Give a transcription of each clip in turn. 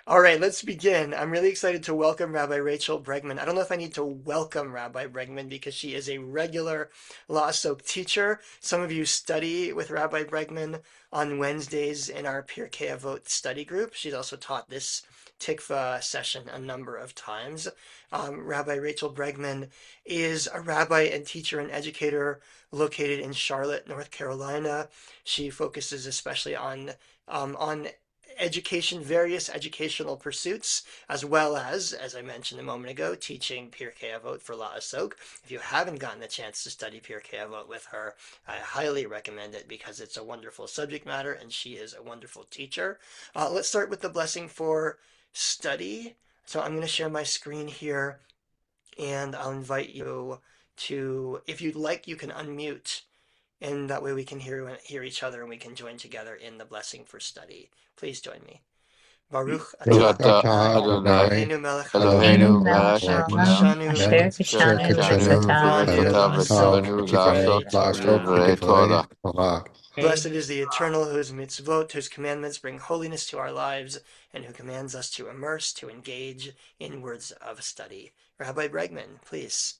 All right, let's begin. I'm really excited to welcome Rabbi Rachael Bregman. I don't know if I need to welcome Rabbi Bregman because she is a regular Law Soak teacher. Some of you study with Rabbi Bregman on Wednesdays in our Pirkei Avot study group. She's also taught this Tikvah session a number of times. Rabbi Rachael Bregman is a rabbi and teacher and educator located in Charlotte, North Carolina. She focuses especially on education, various educational pursuits, as well as I mentioned a moment ago, teaching Pirkei Avot for La Asok. If you haven't gotten the chance to study Pirkei Avot with her, I highly recommend it because it's a wonderful subject matter and she is a wonderful teacher. Let's start with the blessing for study. So I'm going to share my screen here and I'll invite you to, if you'd like, you can unmute and that way we can hear each other and we can join together in the blessing for study. Please join me. Baruch Baruch atah atah Adonai, Adonai, Eloheinu melech Eloheinu haolam, Eloheinu melech melech asher haolam, haolam, kiddushanu asher asher kiddushanu kiddushanu v'tzivanu, v'nitzavanu v'nitzavanu la'asok v'tzivanu la'asok divrei v'tzivanu Torah. divrei Torah. Torah. Blessed is the eternal whose mitzvot, whose commandments bring holiness to our lives, and who commands us to immerse, to engage in words of study. Rabbi Bregman, please.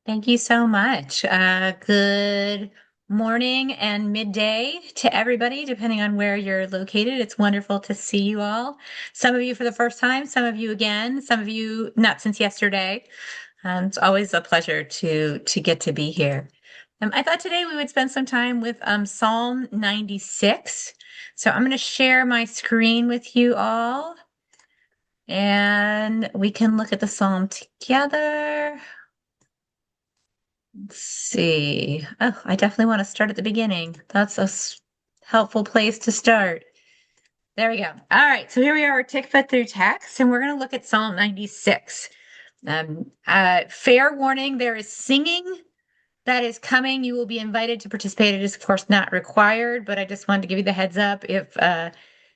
Thank you so much. Good morning and midday to everybody, depending on where you're located. It's wonderful to see you all. Some of you for the first time, some of you again, some of you not since yesterday. It's always a pleasure to get to be here. I thought today we would spend some time with Psalm 96. So I'm going to share my screen with you all, and we can look at the psalm together. Let's see. Oh, I definitely want to start at the beginning. That's a helpful place to start. There we go. All right, so here we are, Tikvah Through Text, and we're going to look at Psalm 96. Fair warning, there is singing that is coming. You will be invited to participate. It is, of course, not required, but I just wanted to give you the heads up. If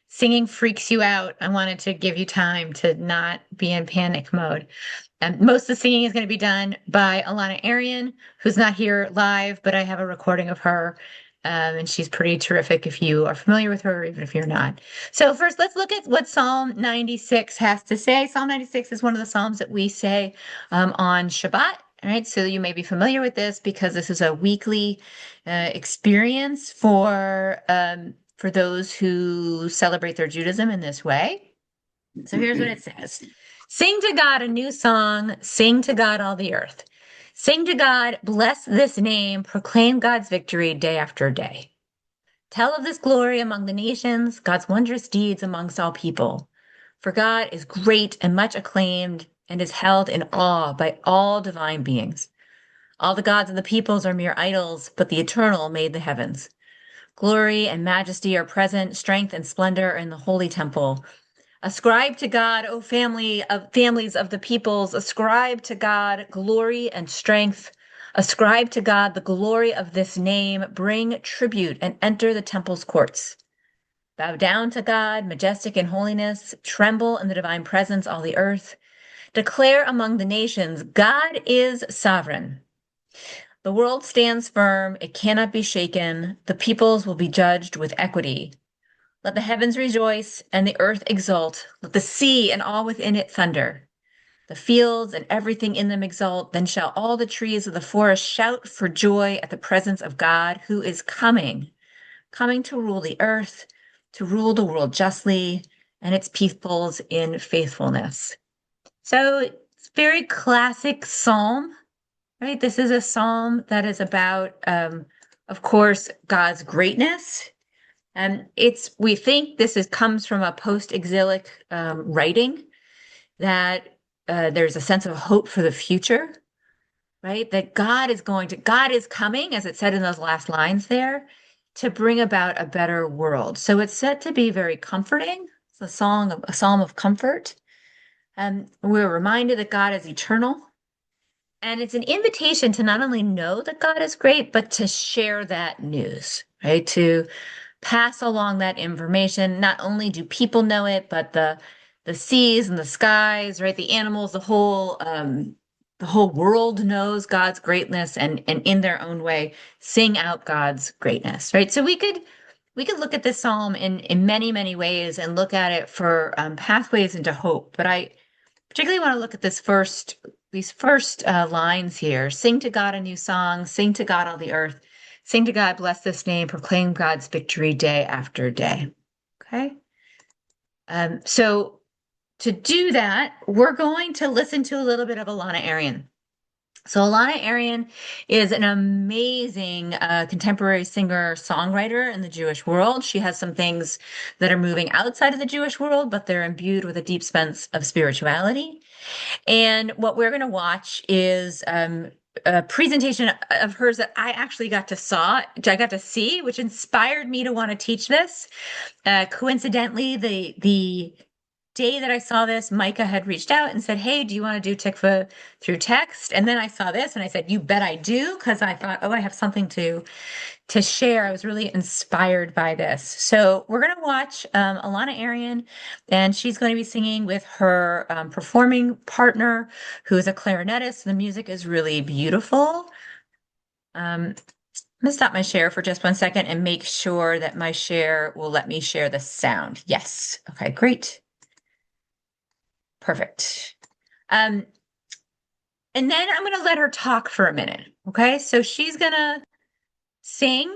singing freaks you out, I wanted to give you time to not be in panic mode. And most of the singing is going to be done by Alana Arian, who's not here live, but I have a recording of her. And she's pretty terrific if you are familiar with her, even if you're not. So first, let's look at what Psalm 96 has to say. Psalm 96 is one of the Psalms that we say on Shabbat. All right, so you may be familiar with this because this is a weekly experience for those who celebrate their Judaism in this way. So here's what it says. Sing to God a new song, sing to God all the earth. Sing to God, bless this name, proclaim God's victory day after day. Tell of this glory among the nations, God's wondrous deeds amongst all people. For God is great and much acclaimed and is held in awe by all divine beings. All the gods of the peoples are mere idols, but the Eternal made the heavens. Glory and majesty are present, strength and splendor in the holy temple. Ascribe to God, O families of the peoples, ascribe to God glory and strength. Ascribe to God the glory of this name. Bring tribute and enter the temple's courts. Bow down to God, majestic in holiness. Tremble in the divine presence, all the earth. Declare among the nations, God is sovereign. The world stands firm, it cannot be shaken. The peoples will be judged with equity. Let the heavens rejoice and the earth exult. Let the sea and all within it thunder. The fields and everything in them exult. Then shall all the trees of the forest shout for joy at the presence of God, who is coming to rule the earth, to rule the world justly, and its peoples in faithfulness. So it's a very classic psalm, right? This is a psalm that is about, of course, God's greatness. And we think comes from a post-exilic writing that there's a sense of hope for the future, right? That God is coming, as it said in those last lines there, to bring about a better world. So it's said to be very comforting. It's a psalm of comfort. And we're reminded that God is eternal. And it's an invitation to not only know that God is great, but to share that news, right? To pass along that information. Not only do people know it, but the seas and the skies, right? The animals, the whole world knows God's greatness and in their own way sing out God's greatness, right? So we could we could look at this psalm in many, many ways and look at it for pathways into hope. But I particularly want to look at these first lines here. Sing to God a new song, sing to God all the earth, sing to God, bless this name, proclaim God's victory day after day. Okay. So to do that, we're going to listen to a little bit of Alana Arian. So Alana Arian is an amazing contemporary singer-songwriter in the Jewish world. She has some things that are moving outside of the Jewish world, but they're imbued with a deep sense of spirituality. And what we're going to watch is a presentation of hers that I actually I got to see, which inspired me to want to teach this. Coincidentally, the day that I saw this, Micah had reached out and said, "Hey, do you want to do Tikvah through text?" And then I saw this and I said, "You bet I do," because I thought, oh, I have something to share. I was really inspired by this. So we're going to watch Alana Arian, and she's going to be singing with her performing partner, who is a clarinetist. The music is really beautiful. I'm going to stop my share for just 1 second and make sure that my share will let me share the sound. Yes. Okay, great. Perfect. Um, and then I'm going to let her talk for a minute. Okay, so she's going to sing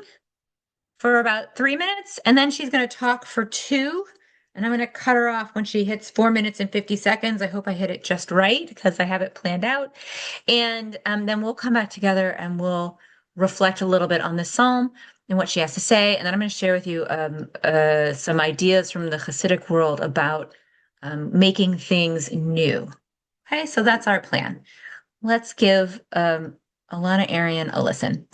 for about 3 minutes, and then she's going to talk for two. And I'm going to cut her off when she hits 4 minutes and 50 seconds. I hope I hit it just right because I have it planned out. And then we'll come back together and we'll reflect a little bit on the psalm and what she has to say. And then I'm going to share with you some ideas from the Hasidic world about making things new. Okay, so that's our plan. Let's give Alana Arian a listen.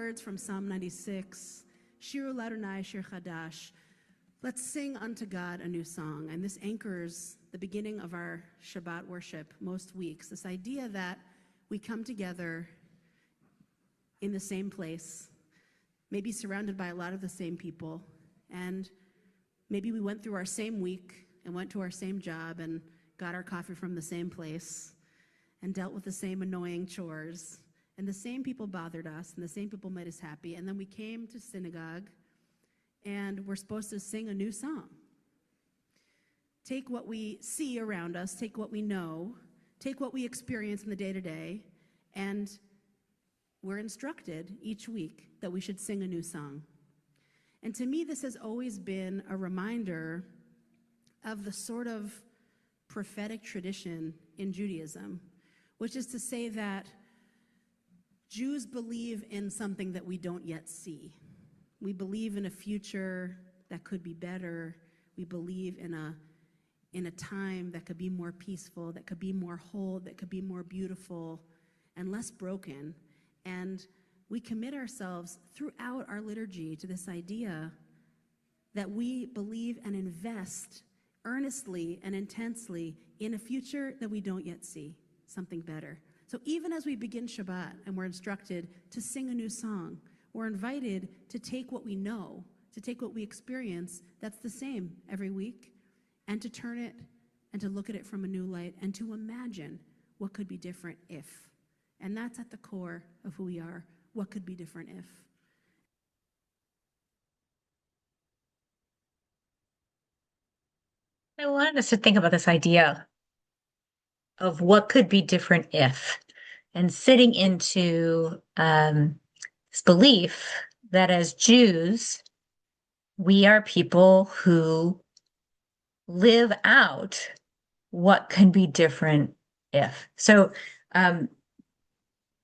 words from Psalm 96, Shiru Ladonai Shir Chadash. Let's sing unto God a new song. And this anchors the beginning of our Shabbat worship most weeks. This idea that we come together in the same place, maybe surrounded by a lot of the same people, and maybe we went through our same week and went to our same job and got our coffee from the same place and dealt with the same annoying chores, and the same people bothered us and the same people made us happy, and then we came to synagogue and we're supposed to sing a new song. Take what we see around us, take what we know, take what we experience in the day-to-day, and we're instructed each week that we should sing a new song. And to me, this has always been a reminder of the sort of prophetic tradition in Judaism, which is to say that Jews believe in something that we don't yet see. We believe in a future that could be better. We believe in a time that could be more peaceful, that could be more whole, that could be more beautiful and less broken. And we commit ourselves throughout our liturgy to this idea that we believe and invest earnestly and intensely in a future that we don't yet see, something better. So even as we begin Shabbat and we're instructed to sing a new song, we're invited to take what we know, to take what we experience that's the same every week, and to turn it and to look at it from a new light and to imagine what could be different if. And that's at the core of who we are. What could be different if? I wanted us to think about this idea of what could be different if, and sitting into this belief that as Jews, we are people who live out what can be different if. So, and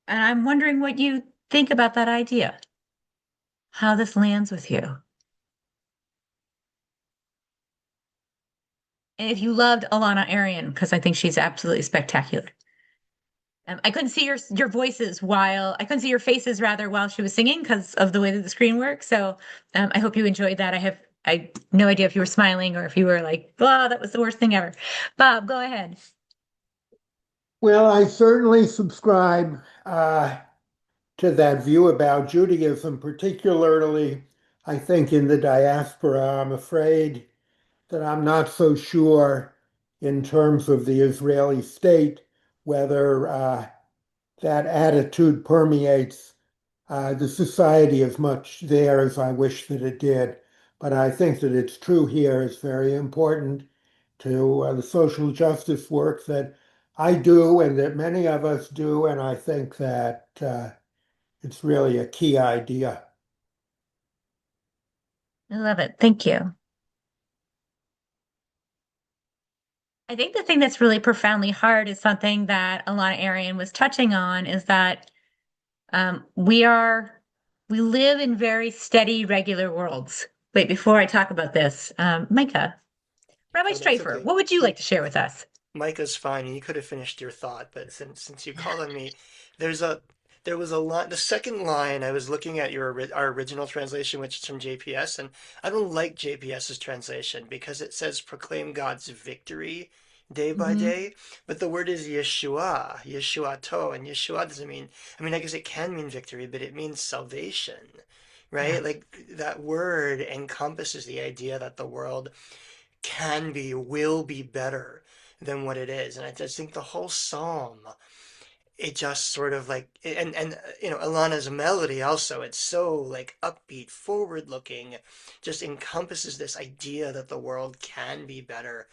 I'm wondering what you think about that idea, how this lands with you. And if you loved Alana Arian, because I think she's absolutely spectacular. I couldn't see your voices while I couldn't see your faces rather while she was singing because of the way that the screen works. So I hope you enjoyed that. I no idea if you were smiling or if you were like, "Wow, that was the worst thing ever." Bob, go ahead. Well, I certainly subscribe to that view about Judaism, particularly, I think, in the diaspora. I'm afraid that I'm not so sure in terms of the Israeli state whether that attitude permeates the society as much there as I wish that it did. But I think that it's true here. It's very important to the social justice work that I do and that many of us do. And I think that it's really a key idea. I love it. Thank you. I think the thing that's really profoundly hard is something that Alana Arian was touching on is that we live in very steady, regular worlds. Wait, before I talk about this, Micah, Rabbi Oh, that's Strafer, okay. what would you like to share with us? Micah's fine, and you could have finished your thought, but since you called on me, there's a there was a line. The second line, I was looking at our original translation, which is from JPS, and I don't like JPS's translation because it says proclaim God's victory day by Hmm. day, but the word is Yeshua, Yeshuato, and Yeshua doesn't mean. I mean, I guess it can mean victory, but it means salvation, Yeah. right? Like that word encompasses the idea that the world can be, will be better than what it is. And I just think the whole psalm, it just sort of like, and Alana's melody also, it's so like upbeat, forward looking, just encompasses this idea that the world can be better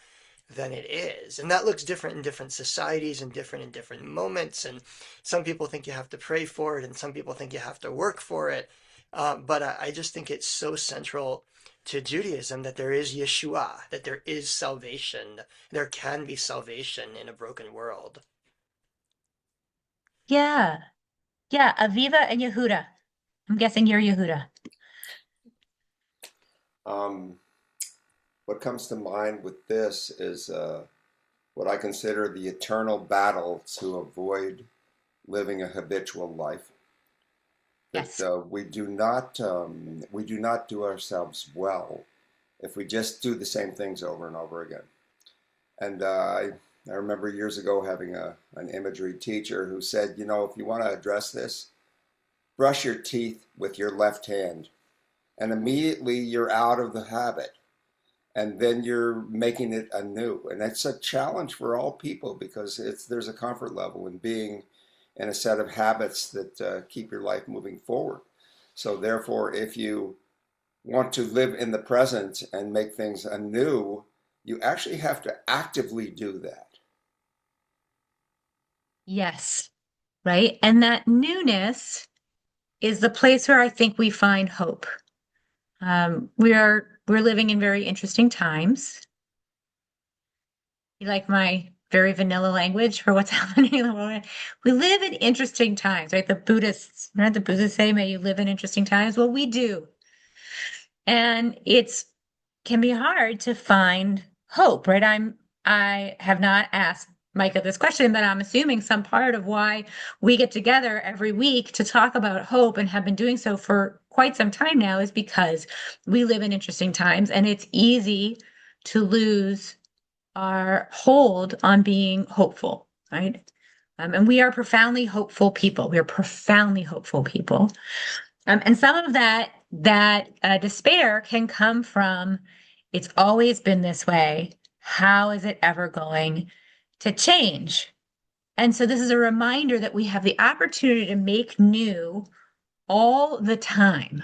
than it is. And that looks different in different societies and different in different moments. And some people think you have to pray for it, and some people think you have to work for it. But I just think it's so central to Judaism that there is Yeshua, that there is salvation. There can be salvation in a broken world. Yeah. Yeah. Aviva and Yehuda. I'm guessing you're Yehuda. Um, what comes to mind with this is what I consider the eternal battle to avoid living a habitual life. that Yes. we do not do ourselves well if we just do the same things over and over again. And I remember years ago having an imagery teacher who said, you know, if you want to address this, brush your teeth with your left hand, and immediately you're out of the habit, and then you're making it anew. And that's a challenge for all people because there's a comfort level in being in a set of habits that keep your life moving forward. So therefore, if you want to live in the present and make things anew, you actually have to actively do that. Yes. Right. And that newness is the place where I think we find hope. We're living in very interesting times. You like my very vanilla language for what's happening in the world? We live in interesting times, right? The Buddhists say, may you live in interesting times. Well, we do. And it's can be hard to find hope, right? I have not asked Micah this question, but I'm assuming some part of why we get together every week to talk about hope and have been doing so for quite some time now is because we live in interesting times and it's easy to lose our hold on being hopeful, right? And we are profoundly hopeful people. We are profoundly hopeful people. And some of that despair can come from it's always been this way. How is it ever going to change? And so this is a reminder that we have the opportunity to make new all the time.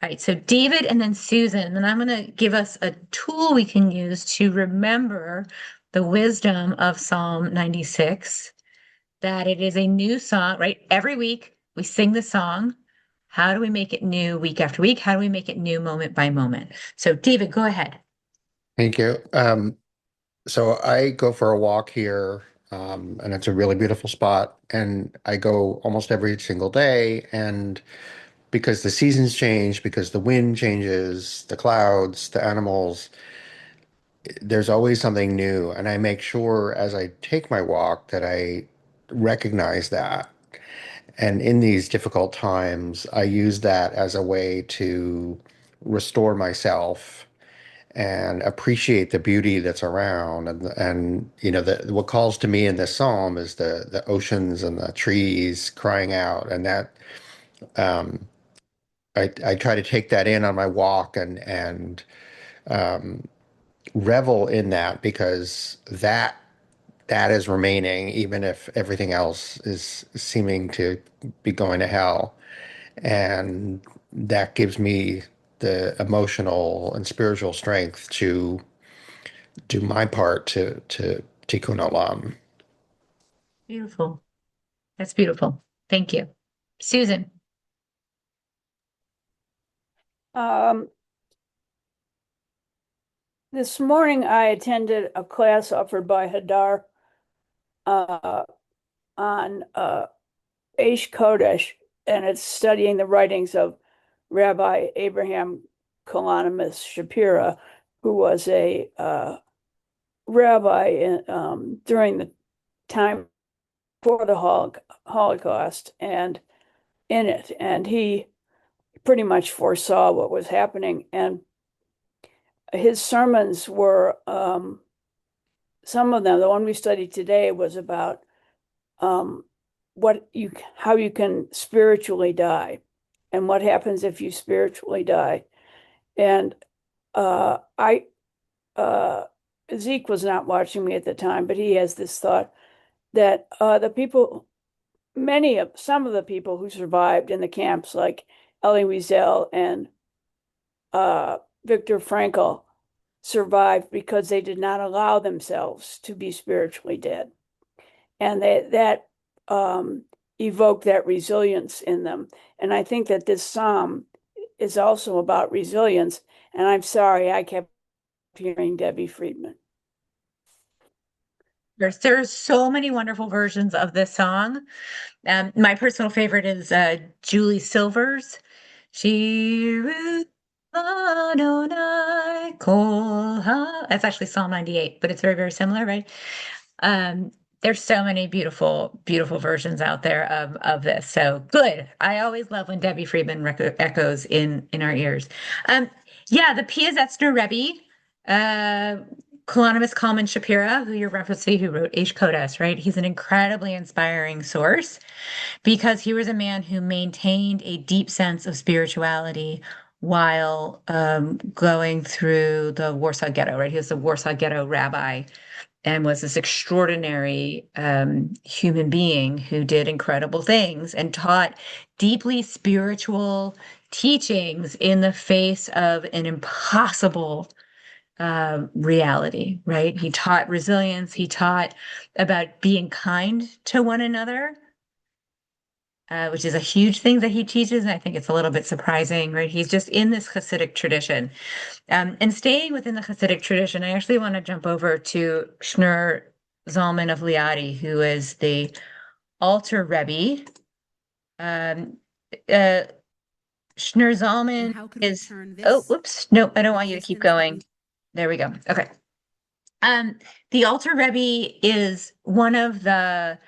All right, so David and then Susan, and I'm going to give us a tool we can use to remember the wisdom of Psalm 96, that it is a new song, right? Every week we sing the song. How do we make it new week after week? How do we make it new moment by moment? So, David, go ahead. Thank you. So I go for a walk here, and it's a really beautiful spot. And I go almost every single day. And because the seasons change, because the wind changes, the clouds, the animals, there's always something new. And I make sure as I take my walk that I recognize that. And in these difficult times, I use that as a way to restore myself and appreciate the beauty that's around. And you know, what calls to me in this psalm is the oceans and the trees crying out, and that um, I try to take that in on my walk and um, revel in that because that is remaining even if everything else is seeming to be going to hell. And that gives me the emotional and spiritual strength to do my part to tikkun olam. Beautiful. That's beautiful. Thank you. Susan. Um, this morning I attended a class offered by Hadar uh, on Aish Kodesh, and it's studying the writings of Rabbi Abraham Kalanimus Shapira, who was a rabbi during the time for the Holocaust and in it. And he pretty much foresaw what was happening. And his sermons were, some of them, the one we studied today was about how you can spiritually die and what happens if you spiritually die. And I Zeke was not watching me at the time, but he has this thought that some of the people who survived in the camps, like Elie Wiesel and Viktor Frankl, survived because they did not allow themselves to be spiritually dead. And that evoked that resilience in them. And I think that this psalm is also about resilience. And I'm sorry, I kept hearing Debbie Friedman. There's so many wonderful versions of this song. My personal favorite is Julie Silver's. Shiru Adonai Kol Ha. That's actually Psalm 98, but it's very, very similar, right? There's so many beautiful, beautiful versions out there of this. So good. I always love when Debbie Friedman echoes in our ears. Um, yeah, the Piasetzner Rebbe, Kalonymus Kalman Shapira, who you're referencing, who wrote Aish Kodesh, right? He's an incredibly inspiring source because he was a man who maintained a deep sense of spirituality while going through the Warsaw Ghetto, right? He was the Warsaw Ghetto rabbi and was this extraordinary human being who did incredible things and taught deeply spiritual teachings in the face of an impossible reality, right? He taught resilience. He taught about being kind to one another, which is a huge thing that he teaches. And I think it's a little bit surprising, right? He's just in this Hasidic tradition. And staying within the Hasidic tradition, I actually want to jump over to Shneur Zalman of Liadi, who is the Alter Rebbe. Um, uh, Shneur And Zalman how can we is, turn oh, this whoops, no, I don't want you to keep existence that going. we There we go. Okay. The Alter Rebbe is one of the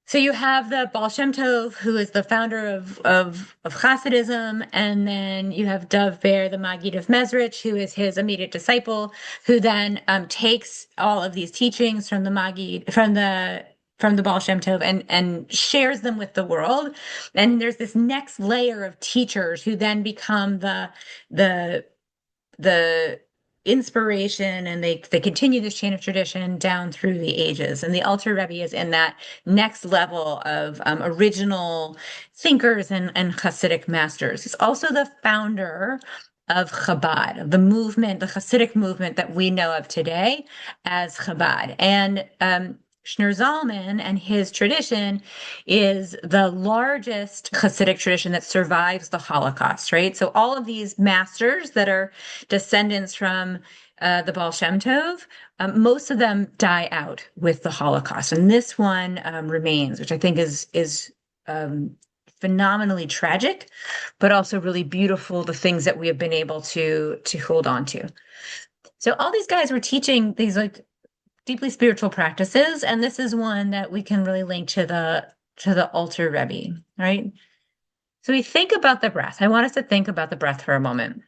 so you have the Baal Shem Tov, who is the founder of Hasidism, and then you have Dov Ber, the Maggid of Mezrich, who is his immediate disciple, who then takes all of these teachings from the Maggid, from the Baal Shem Tov and shares them with the world. And there's this next layer of teachers who then become the the inspiration, and they continue this chain of tradition down through the ages. And the Alter Rebbe is in that next level of original thinkers and Hasidic masters. He's also the founder of Chabad, of the movement, the Hasidic movement that we know of today as Chabad. And Shneur Zalman and his tradition is the largest Hasidic tradition that survives the Holocaust, right? So all of these masters that are descendants from the Baal Shem Tov, most of them die out with the Holocaust, and this one remains, which I think is phenomenally tragic, but also really beautiful. The things that we have been able to hold on to. So all these guys were teaching these like deeply spiritual practices, and this is one that we can really link to the Alter Rebbe, right? So we think about the breath. I want us to think about the breath for a moment.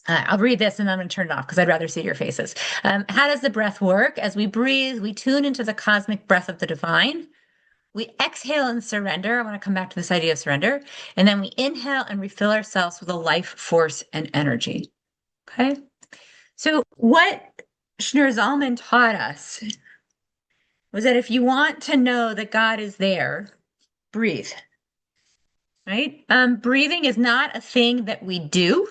I'll read this and then I'm going to turn it off because I'd rather see your faces. How does the breath work? As we breathe, we tune into the cosmic breath of the divine. We exhale and surrender. I want to come back to this idea of surrender. And then we inhale and refill ourselves with a life force and energy. Okay. So what Shneur Zalman taught us was that if you want to know that God is there, breathe. Right? Breathing is not a thing that we do.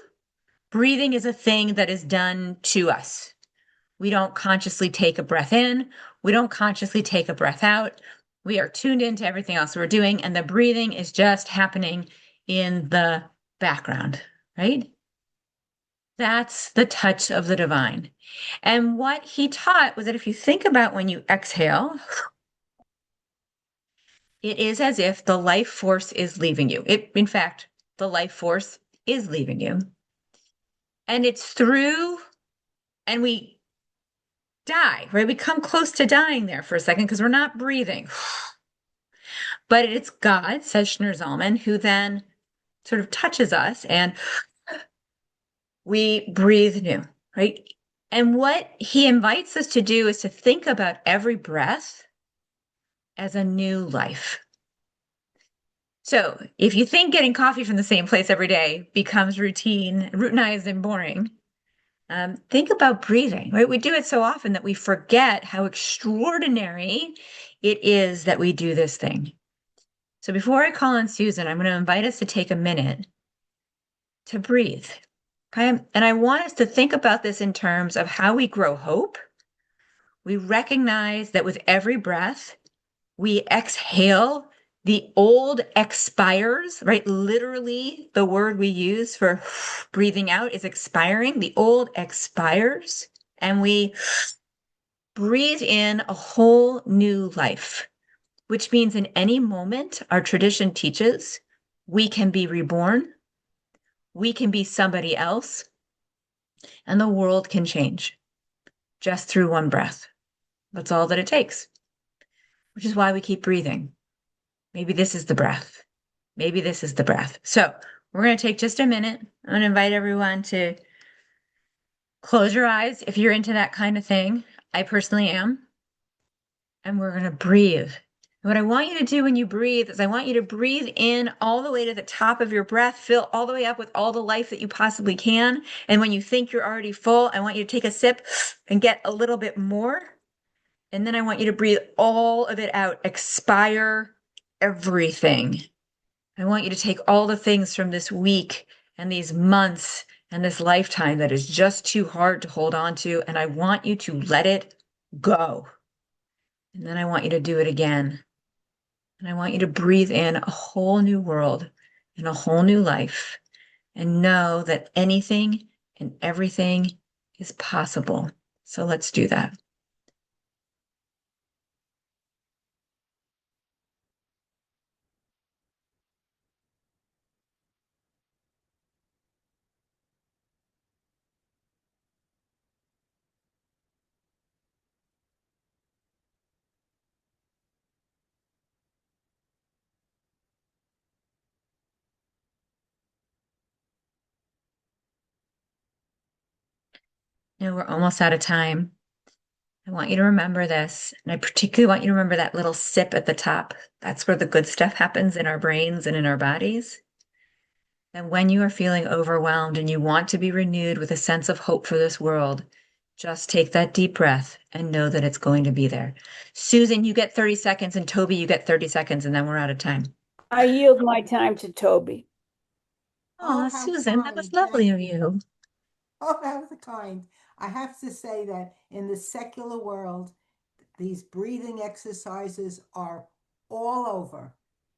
Breathing is a thing that is done to us. We don't consciously take a breath in. We don't consciously take a breath out. We are tuned into everything else we're doing, and the breathing is just happening in the background, right? That's the touch of the divine. And what he taught was that if you think about when you exhale, it is as if the life force is leaving you. In fact, the life force is leaving you. And it's through, and we die, right? We come close to dying there for a second because we're not breathing. But it's God, says Shneur Zalman, who then sort of touches us and we breathe new, right? And what he invites us to do is to think about every breath as a new life. So if you think getting coffee from the same place every day becomes routinized and boring, think about breathing, right? We do it so often that we forget how extraordinary it is that we do this thing. So before I call on Susan, I'm going to invite us to take a minute to breathe. Okay. And I want us to think about this in terms of how we grow hope. We recognize that with every breath, we exhale, the old expires, right? Literally, the word we use for breathing out is expiring. The old expires, and we breathe in a whole new life, which means in any moment, our tradition teaches we can be reborn, we can be somebody else, and the world can change just through one breath. That's all that it takes. which is why we keep breathing. Maybe this is the breath. Maybe this is the breath. So we're going to take just a minute. I'm going to invite everyone to close your eyes if you're into that kind of thing. I personally am. And we're going to breathe. And what I want you to do when you breathe is I want you to breathe in all the way to the top of your breath, fill all the way up with all the life that you possibly can. And when you think you're already full, I want you to take a sip and get a little bit more. And then I want you to breathe all of it out, expire everything. I want you to take all the things from this week and these months and this lifetime that is just too hard to hold on to. And I want you to let it go. And then I want you to do it again. And I want you to breathe in a whole new world and a whole new life and know that anything and everything is possible. So let's do that. Now we're almost out of time. I want you to remember this. And I particularly want you to remember that little sip at the top. That's where the good stuff happens in our brains and in our bodies. And when you are feeling overwhelmed and you want to be renewed with a sense of hope for this world, just take that deep breath and know that it's going to be there. Susan, you get 30 seconds, and Toby, you get 30 seconds, and then we're out of time. I yield my time to Toby. Oh, Oh, how Susan, that was kind. lovely Thank of you. you. Oh, that was kind. I have to say that in the secular world, these breathing exercises are all over.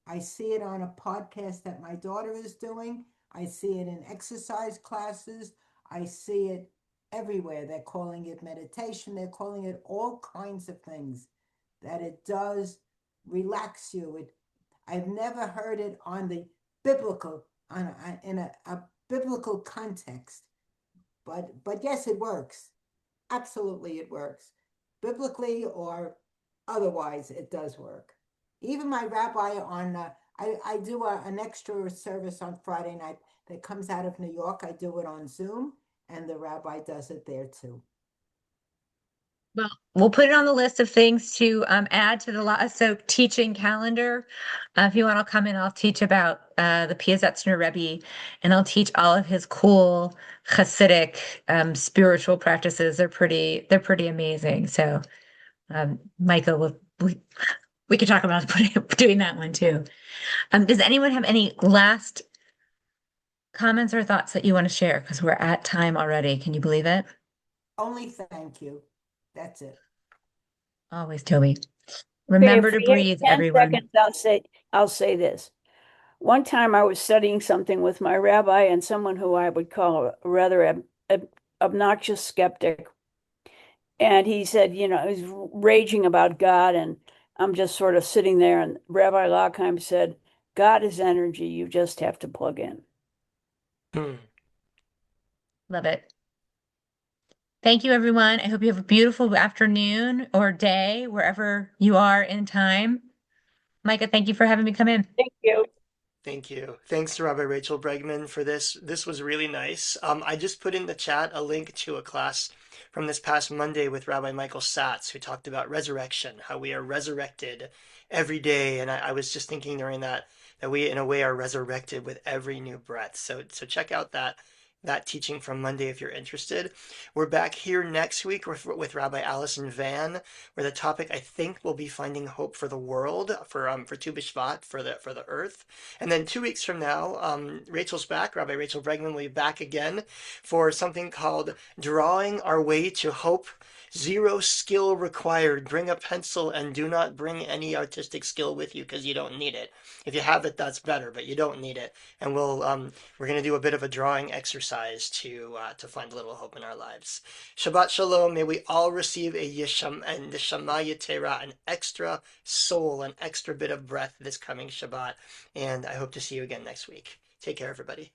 I see it on a podcast that my daughter is doing. I see it in exercise classes. I see it everywhere. They're calling it meditation. They're calling it all kinds of things that it does relax you. I've never heard it on the biblical, in a biblical context. But yes, it works. Absolutely, it works. Biblically or otherwise, it does work. Even my rabbi I do an extra service on Friday night that comes out of New York. I do it on Zoom, and the rabbi does it there too. Well, we'll put it on the list of things to add to the so teaching calendar. If you want, I'll come in. I'll teach about the Piasetzner Rebbe, and I'll teach all of his cool Hasidic spiritual practices. They're pretty amazing. So, Michael, we could talk about doing that one too. Does anyone have any last comments or thoughts that you want to share? Because we're at time already. Can you believe it? Only thank you. That's it. Always, Toby. Okay, Remember if to we breathe, have 10 everyone. seconds, I'll say this. One time I was studying something with my rabbi and someone who I would call a rather obnoxious skeptic. And he said, he's raging about God. And I'm just sort of sitting there. And Rabbi Lockheim said, God is energy. You just have to plug in. Hmm. Love it. Thank you, everyone. I hope you have a beautiful afternoon or day wherever you are in time. Micah, thank you for having me come in. Thank you. Thank you. Thanks to Rabbi Rachel Bregman for this. This was really nice. I just put in the chat a link to a class from this past Monday with Rabbi Michael Satz, who talked about resurrection, how we are resurrected every day. And I was just thinking during that we, in a way, are resurrected with every new breath. So check out that teaching from Monday if you're interested. We're back here next week with Rabbi Allison Van, where the topic I think will be finding hope for the world for Tu B'Shvat for the earth. And then 2 weeks from now, Rachel's back. Rabbi Rachel Bregman will be back again for something called Drawing Our Way to Hope. Zero skill required. Bring a pencil and do not bring any artistic skill with you because you don't need it. If you have it, that's better, but you don't need it. And we're going to do a bit of a drawing exercise to find a little hope in our lives. Shabbat Shalom. May we all receive a Yesham and the Shema Yetera, an extra soul, an extra bit of breath this coming Shabbat. And I hope to see you again next week. Take care, everybody.